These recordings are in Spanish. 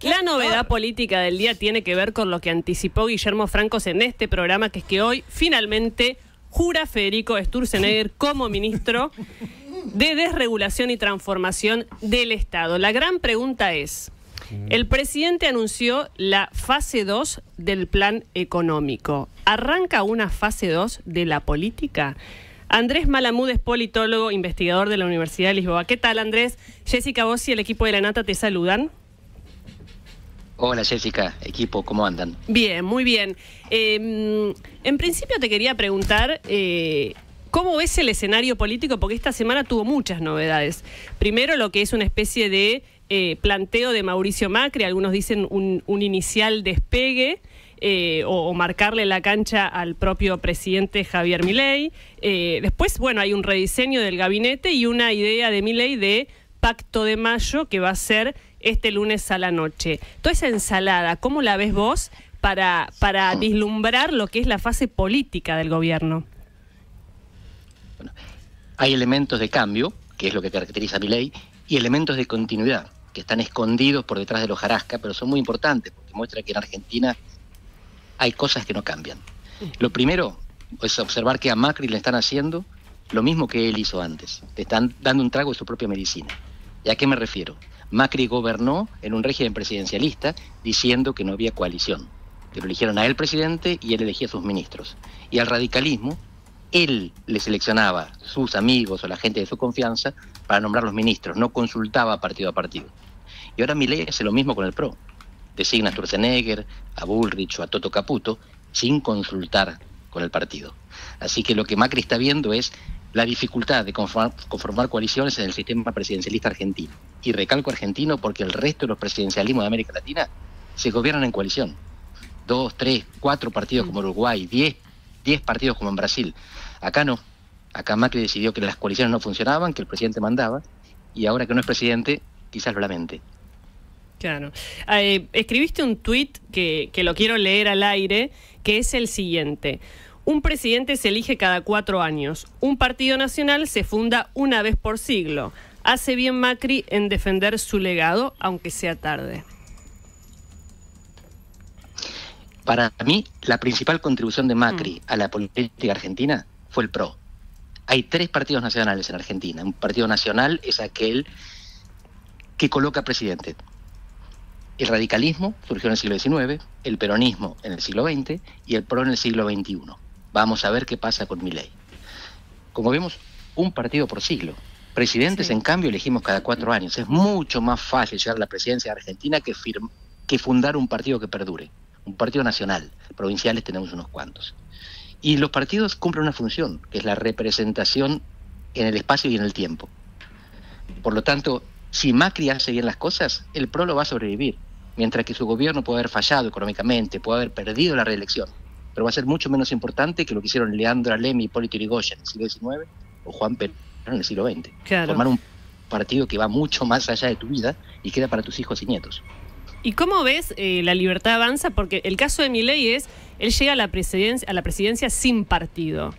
La novedad política del día tiene que ver con lo que anticipó Guillermo Francos en este programa, que es que hoy finalmente jura Federico Sturzenegger como ministro de Desregulación y Transformación del Estado. La gran pregunta es, el presidente anunció la fase 2 del plan económico. ¿Arranca una fase 2 de la política? Andrés Malamud es politólogo, investigador de la Universidad de Lisboa. ¿Qué tal, Andrés? Jessica Bossi y el equipo de La Nata te saludan. Hola, Jessica, equipo, ¿cómo andan? Bien, muy bien. En principio te quería preguntar ¿cómo ves el escenario político? Porque esta semana tuvo muchas novedades. Primero, lo que es una especie de planteo de Mauricio Macri, algunos dicen un inicial despegue, o marcarle la cancha al propio presidente Javier Milei. Después, bueno, hay un rediseño del gabinete y una idea de Milei de Pacto de Mayo que va a ser este lunes a la noche. Toda esa ensalada, ¿cómo la ves vos para vislumbrar lo que es la fase política del gobierno? Bueno, hay elementos de cambio, que es lo que caracteriza a Milei, y elementos de continuidad, que están escondidos por detrás de la hojarasca, pero son muy importantes, porque muestra que en Argentina hay cosas que no cambian. Lo primero es observar que a Macri le están haciendo lo mismo que él hizo antes. Le están dando un trago de su propia medicina. ¿Y a qué me refiero? Macri gobernó en un régimen presidencialista diciendo que no había coalición, que lo eligieron a él presidente y él elegía a sus ministros. Y al radicalismo, él le seleccionaba sus amigos o la gente de su confianza para nombrar los ministros, no consultaba partido a partido. Y ahora Milei hace lo mismo con el PRO. Designa a Sturzenegger, a Bullrich o a Toto Caputo sin consultar con el partido. Así que lo que Macri está viendo es la dificultad de conformar coaliciones en el sistema presidencialista argentino. Y recalco argentino porque el resto de los presidencialismos de América Latina se gobiernan en coalición. 2, 3, 4 partidos como Uruguay, 10 partidos como en Brasil. Acá no. Acá Macri decidió que las coaliciones no funcionaban, que el presidente mandaba, y ahora que no es presidente, quizás lo lamente. Claro. Escribiste un tuit que lo quiero leer al aire, que es el siguiente. Un presidente se elige cada 4 años. Un partido nacional se funda una vez por siglo. Hace bien Macri en defender su legado, aunque sea tarde. Para mí, la principal contribución de Macri a la política argentina fue el PRO. Hay 3 partidos nacionales en Argentina. Un partido nacional es aquel que coloca presidente. El radicalismo surgió en el siglo XIX, el peronismo en el siglo XX y el PRO en el siglo XXI. Vamos a ver qué pasa con Milei. Como vemos, un partido por siglo. Presidentes, sí, en cambio, elegimos cada 4 años. Es mucho más fácil llegar a la presidencia de Argentina que fundar un partido que perdure. Un partido nacional. Provinciales tenemos unos cuantos. Y los partidos cumplen una función, que es la representación en el espacio y en el tiempo. Por lo tanto, si Macri hace bien las cosas, el PRO lo va a sobrevivir. Mientras que su gobierno puede haber fallado económicamente, puede haber perdido la reelección, pero va a ser mucho menos importante que lo que hicieron Leandro Alem y Hipólito Yrigoyen en el siglo XIX o Juan Perón en el siglo XX. Claro. Formar un partido que va mucho más allá de tu vida y queda para tus hijos y nietos. ¿Y cómo ves la libertad avanza? Porque el caso de Milei es, él llega a la presidencia sin partido.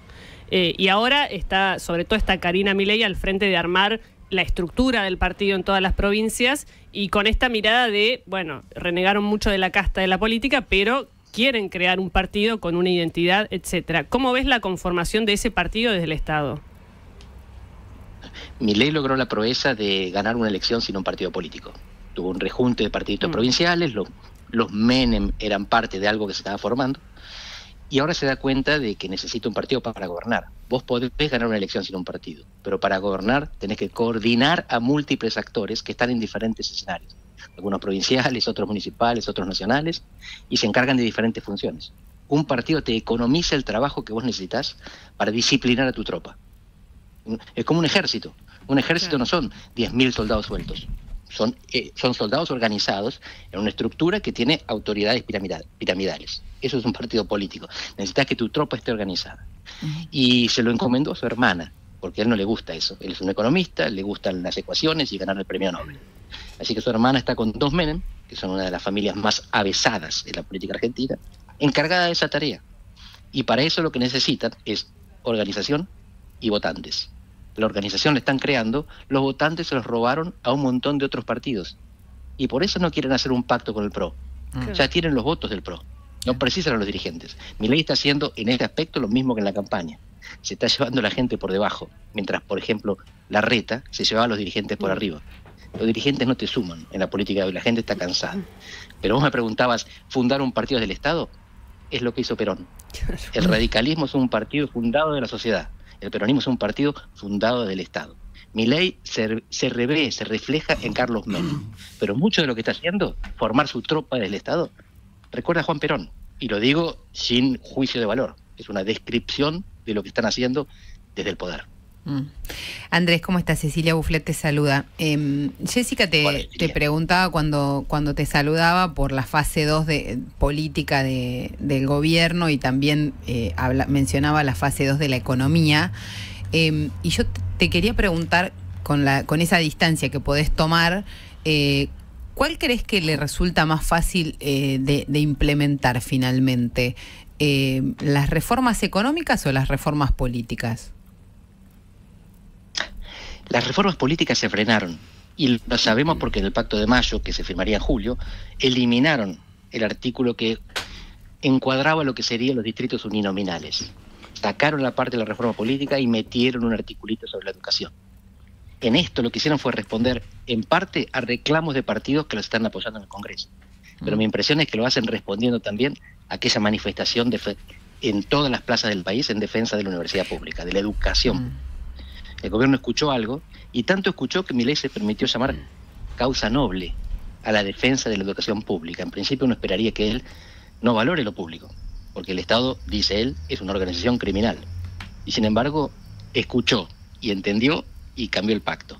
Y ahora está, sobre todo está Karina Milei al frente de armar la estructura del partido en todas las provincias y con esta mirada de, bueno, renegaron mucho de la casta de la política, pero quieren crear un partido con una identidad, etcétera. ¿Cómo ves la conformación de ese partido desde el Estado? Milei logró la proeza de ganar una elección sin un partido político. Tuvo un rejunte de partiditos provinciales, los Menem eran parte de algo que se estaba formando, y ahora se da cuenta de que necesita un partido para gobernar. Vos podés ganar una elección sin un partido, pero para gobernar tenés que coordinar a múltiples actores que están en diferentes escenarios. Algunos provinciales, otros municipales, otros nacionales, y se encargan de diferentes funciones. Un partido te economiza el trabajo que vos necesitas para disciplinar a tu tropa. Es como un ejército. Un ejército no son 10.000 soldados sueltos. Son soldados organizados en una estructura que tiene autoridades piramidales. Eso es un partido político. Necesitas que tu tropa esté organizada. Y se lo encomendó a su hermana, porque a él no le gusta eso. Él es un economista, le gustan las ecuaciones y ganar el premio Nobel. Así que su hermana está con 2 Menem, que son una de las familias más avesadas de la política argentina, encargada de esa tarea. Y para eso lo que necesitan es organización y votantes. La organización la están creando, los votantes se los robaron a un montón de otros partidos. y por eso no quieren hacer un pacto con el PRO. Ya tienen los votos del PRO, no precisan a los dirigentes. Milei está haciendo en este aspecto lo mismo que en la campaña. Se está llevando a la gente por debajo, mientras, por ejemplo, Larreta se llevaba a los dirigentes por arriba. Los dirigentes no te suman en la política de hoy, la gente está cansada. Pero vos me preguntabas, ¿fundar un partido del Estado? Es lo que hizo Perón. El radicalismo es un partido fundado de la sociedad, el peronismo es un partido fundado del Estado. Milei se refleja en Carlos Menem, pero mucho de lo que está haciendo, formar su tropa del Estado, recuerda a Juan Perón, y lo digo sin juicio de valor, es una descripción de lo que están haciendo desde el poder. Andrés, ¿cómo estás? Cecilia Bufflet te saluda. Jessica te preguntaba cuando te saludaba por la fase 2 de política del gobierno y también mencionaba la fase 2 de la economía. Y yo te quería preguntar, con esa distancia que podés tomar, ¿cuál crees que le resulta más fácil de implementar finalmente? ¿Las reformas económicas o las reformas políticas? Las reformas políticas se frenaron, y lo sabemos porque en el Pacto de Mayo, que se firmaría en julio, eliminaron el artículo que encuadraba lo que serían los distritos uninominales. Sacaron la parte de la reforma política y metieron un articulito sobre la educación. En esto lo que hicieron fue responder en parte a reclamos de partidos que los están apoyando en el Congreso. Pero mi impresión es que lo hacen respondiendo también a aquella manifestación en todas las plazas del país en defensa de la universidad pública, de la educación. El gobierno escuchó algo, y tanto escuchó que Milei se permitió llamar causa noble a la defensa de la educación pública. En principio uno esperaría que él no valore lo público, porque el Estado, dice él, es una organización criminal. Y sin embargo, escuchó y entendió y cambió el pacto.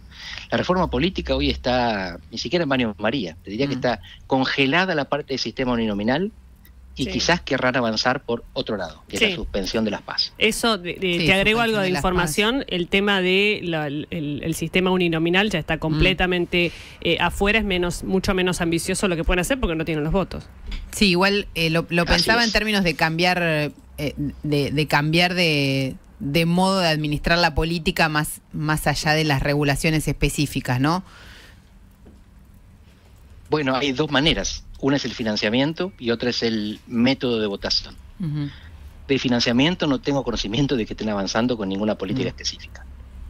La reforma política hoy está, ni siquiera en Mario María, te diría que está congelada la parte del sistema uninominal, y quizás querrán avanzar por otro lado, que es la suspensión de las PAS. Eso, te agrego algo de información, el tema de el sistema uninominal ya está completamente afuera, es mucho menos ambicioso lo que pueden hacer porque no tienen los votos. Sí, igual lo pensaba en términos de cambiar, de modo de administrar la política más allá de las regulaciones específicas, ¿no? Bueno, hay dos maneras. Una es el financiamiento y otra es el método de votación. De financiamiento no tengo conocimiento de que estén avanzando con ninguna política específica.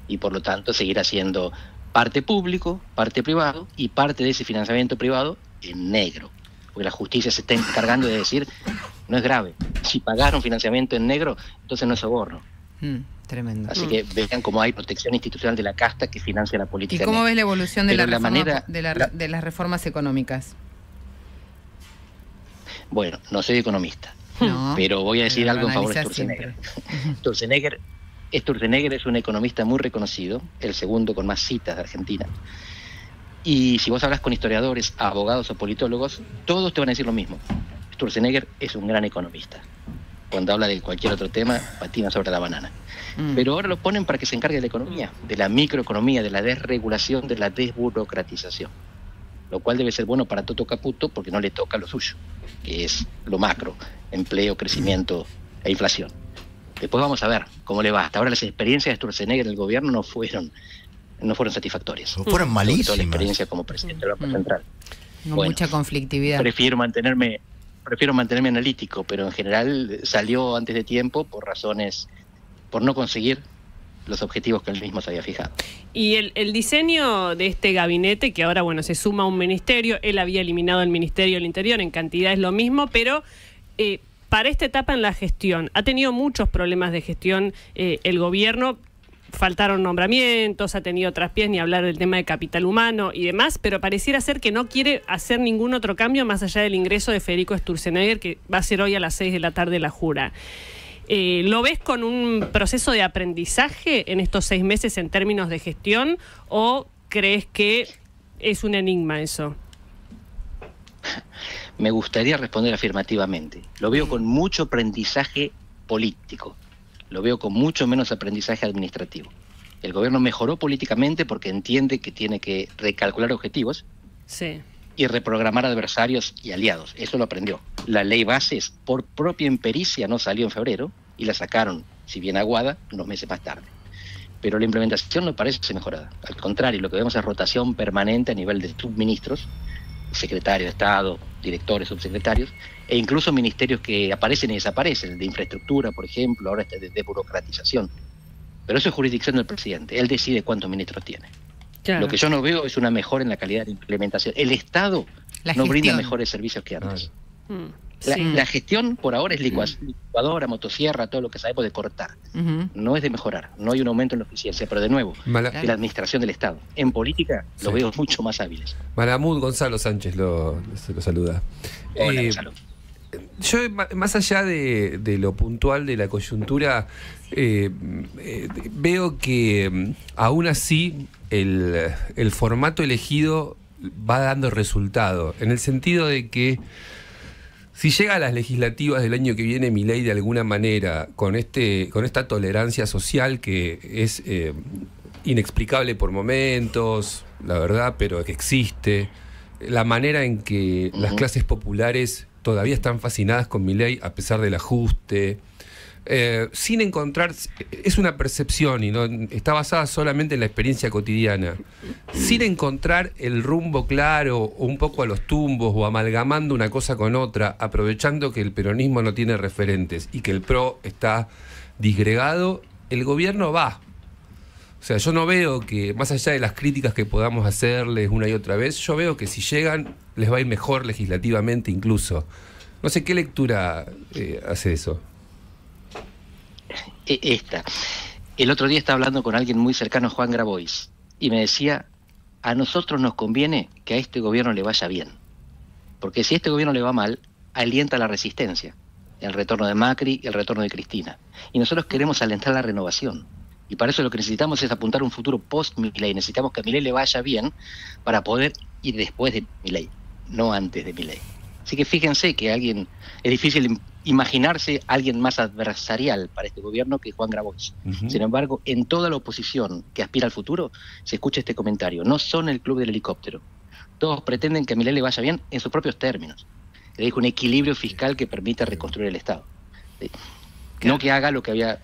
Y por lo tanto seguirá siendo parte público, parte privado, y parte de ese financiamiento privado en negro. Porque la justicia se está encargando de decir, no es grave. Si pagaron financiamiento en negro, entonces no es soborno. Tremendo. Así que vean cómo hay protección institucional de la casta que financia la política. ¿Y cómo ves la evolución de de las reformas económicas? Bueno, no soy economista, pero voy a decir algo en favor de Sturzenegger. Sturzenegger es un economista muy reconocido, el segundo con más citas de Argentina. Y si vos hablas con historiadores, abogados o politólogos, todos te van a decir lo mismo. Sturzenegger es un gran economista. Cuando habla de cualquier otro tema, patina sobre la banana. Pero ahora lo ponen para que se encargue de la economía, de la microeconomía, de la desregulación, de la desburocratización. Lo cual debe ser bueno para Toto Caputo porque no le toca lo suyo, que es lo macro, empleo, crecimiento e inflación. Después vamos a ver cómo le va. Hasta ahora las experiencias de Sturzenegger en el gobierno no fueron satisfactorias. Fueron malísimas. Toda la experiencia como presidente del Banco Central. Bueno, mucha conflictividad. Prefiero mantenerme analítico, pero en general salió antes de tiempo por no conseguir los objetivos que él mismo se había fijado. Y el diseño de este gabinete, que ahora se suma a un ministerio, él había eliminado el Ministerio del Interior, en cantidad es lo mismo, pero para esta etapa en la gestión, ha tenido muchos problemas de gestión el gobierno, faltaron nombramientos, ha tenido traspiés, ni hablar del tema de capital humano y demás, pero pareciera ser que no quiere hacer ningún otro cambio más allá del ingreso de Federico Sturzenegger, que va a ser hoy a las 6 de la tarde la jura. ¿Lo ves con un proceso de aprendizaje en estos 6 meses en términos de gestión o crees que es un enigma eso? Me gustaría responder afirmativamente. Lo veo con mucho aprendizaje político. Lo veo con mucho menos aprendizaje administrativo. El gobierno mejoró políticamente porque entiende que tiene que recalcular objetivos y reprogramar adversarios y aliados. Eso lo aprendió. La ley bases, por propia impericia, no salió en febrero y la sacaron, si bien aguada, unos meses más tarde. Pero la implementación no parece mejorada. Al contrario, lo que vemos es rotación permanente a nivel de subministros, secretarios de Estado, directores, subsecretarios, e incluso ministerios que aparecen y desaparecen, el de infraestructura, por ejemplo, ahora este de burocratización. Pero eso es jurisdicción del presidente, él decide cuántos ministros tiene. Claro. Lo que yo no veo es una mejora en la calidad de implementación. El Estado no brinda mejores servicios que antes. La gestión por ahora es licuadora, motosierra, todo lo que sabemos de cortar. No es de mejorar, no hay un aumento en la eficiencia, pero de nuevo, de la administración del Estado. En política lo veo mucho más hábiles. Malamud, Gonzalo Sánchez lo saluda. Hola, Gonzalo. Yo, más allá de lo puntual de la coyuntura, veo que aún así el formato elegido va dando resultado, en el sentido de que si llega a las legislativas del año que viene Milei de alguna manera con esta tolerancia social que es inexplicable por momentos, la verdad, pero que existe, la manera en que las clases populares todavía están fascinadas con Milei a pesar del ajuste, sin encontrar, es una percepción y no está basada solamente en la experiencia cotidiana, sin encontrar el rumbo claro o un poco a los tumbos o amalgamando una cosa con otra, aprovechando que el peronismo no tiene referentes y que el PRO está disgregado, el gobierno va. O sea, yo no veo que, más allá de las críticas que podamos hacerles una y otra vez, yo veo que si llegan les va a ir mejor legislativamente incluso. No sé, ¿qué lectura hace eso? El otro día estaba hablando con alguien muy cercano a Juan Grabois y me decía, a nosotros nos conviene que a este gobierno le vaya bien, porque si a este gobierno le va mal, alienta la resistencia, el retorno de Macri y el retorno de Cristina, y nosotros queremos alentar la renovación, y para eso lo que necesitamos es apuntar a un futuro post-Milei. Necesitamos que a Milei le vaya bien para poder ir después de Milei, no antes de Milei. Así que fíjense que es difícil imaginarse a alguien más adversarial para este gobierno que Juan Grabois. Sin embargo, en toda la oposición que aspira al futuro, se escucha este comentario. No son el club del helicóptero. Todos pretenden que a Milei le vaya bien en sus propios términos. Le dijo un equilibrio fiscal que permita reconstruir el Estado. No que haga lo que había...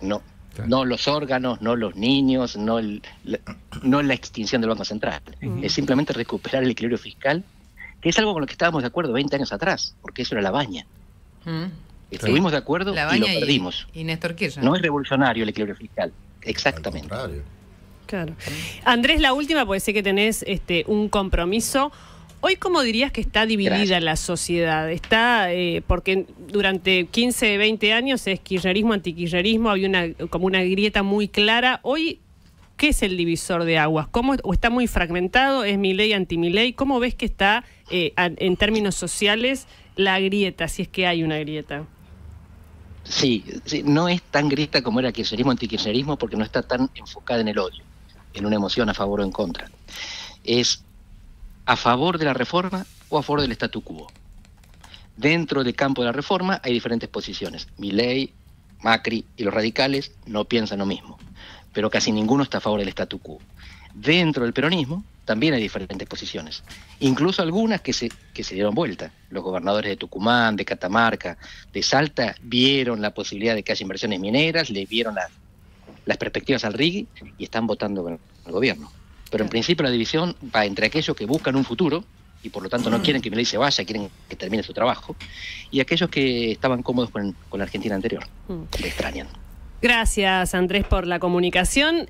No los órganos, no los niños, no la extinción del Banco Central. Es simplemente recuperar el equilibrio fiscal, que es algo con lo que estábamos de acuerdo 20 años atrás, porque eso era la baña. Estuvimos de acuerdo y lo perdimos. Y Néstor Kirchner. No es revolucionario el equilibrio fiscal, exactamente. Claro. Andrés, la última, porque sé que tenés un compromiso. Hoy, ¿cómo dirías que está dividida la sociedad? Está porque durante 15, 20 años es kirchnerismo, antikirchnerismo, había como una grieta muy clara. Hoy, ¿qué es el divisor de aguas? ¿O está muy fragmentado? ¿Es Milei, anti-Milei? ¿Cómo ves que está, en términos sociales, la grieta, si es que hay una grieta? Sí, no es tan grieta como era kirchnerismo, antikirchnerismo, porque no está tan enfocada en el odio, en una emoción a favor o en contra. Es a favor de la reforma o a favor del statu quo. Dentro del campo de la reforma hay diferentes posiciones. Milei, Macri y los radicales no piensan lo mismo, pero casi ninguno está a favor del statu quo. Dentro del peronismo también hay diferentes posiciones, incluso algunas que se dieron vuelta. Los gobernadores de Tucumán, de Catamarca, de Salta vieron la posibilidad de que haya inversiones mineras, le vieron las perspectivas al RIGI y están votando con el gobierno. Pero en principio la división va entre aquellos que buscan un futuro y por lo tanto no quieren que Milei se vaya, quieren que termine su trabajo, y aquellos que estaban cómodos con la Argentina anterior, le extrañan. Gracias, Andrés, por la comunicación.